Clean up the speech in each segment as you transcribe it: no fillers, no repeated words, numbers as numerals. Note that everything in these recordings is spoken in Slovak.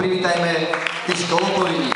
privítajme tých školopovidí.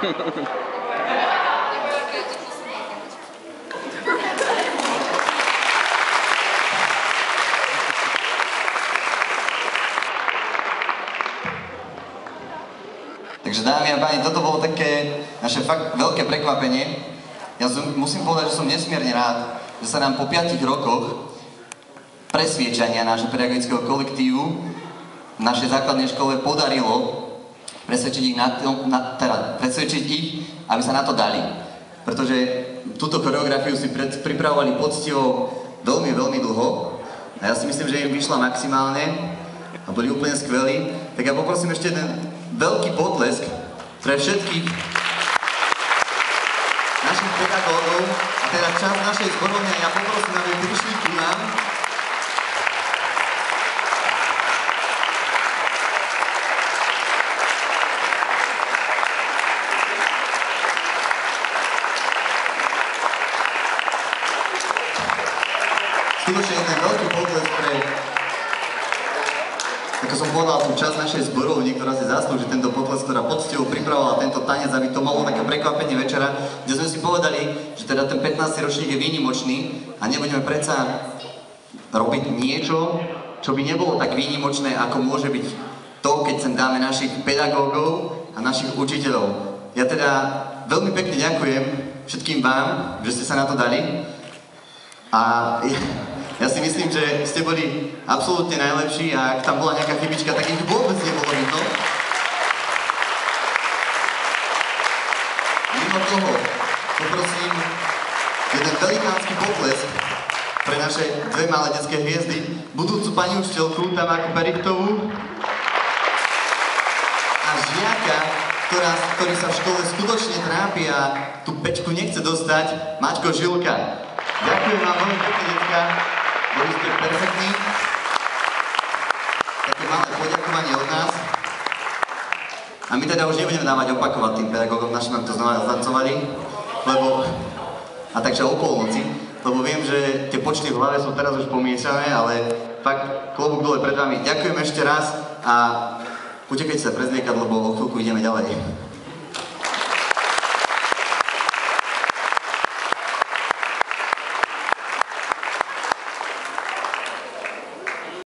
Takže dámy a páni, toto bolo také naše fakt veľké prekvapenie. Ja musím povedať, že som nesmierne rád, že sa nám po 5 rokoch presviečania nášho pedagogického kolektívu v našej základnej škole podarilo presvedčiť ich, aby sa na to dali. Pretože túto choreografiu si pripravovali poctivo veľmi, veľmi dlho. A ja si myslím, že im vyšla maximálne a boli úplne skvelí. Tak ja poprosím ešte jeden veľký potlesk pre všetkých našich pedagógov a teda časť našej zborovne. Ja poprosím, aby prišli ku nám. Skutočne jeden veľký potlesk pre, ako som povedal, tú časť našej zborovni, ktorá si zaslúži tento potlesk, ktorá poctivo pripravovala tento tanec, aby to malo také prekvapenie večera, kde sme si povedali, že teda ten 15. ročník je výnimočný a nebudeme predsa robiť niečo, čo by nebolo tak výnimočné, ako môže byť to, keď sem dáme našich pedagógov a našich učiteľov. Ja teda veľmi pekne ďakujem všetkým vám, že ste sa na to dali. A ja si myslím, že ste boli absolútne najlepší a ak tam bola nejaká chybička, tak ich vôbec nebolo vidno. Mimo toho poprosím jeden velikánsky potlesk pre naše dve malé detské hviezdy, budúcu pani učiteľku Tamáru Perichtovú a žiaka, ktorý sa v škole skutočne trápi a tú pečku nechce dostať, Maťko Žilka. Ďakujem vám veľmi pekne, detka. Boli ste perfektní. Také malé poďakovanie od nás. A my teda už nebudeme dávať opakovať tým pedagógom našim, ak to znova zancovali, lebo... A takže o polnoci, lebo viem, že tie počty v hlave sú teraz už pomiešané, ale fakt klobúk dole pred vami. Ďakujem ešte raz a utekajte sa prezliekať, lebo o chvíľku ideme ďalej.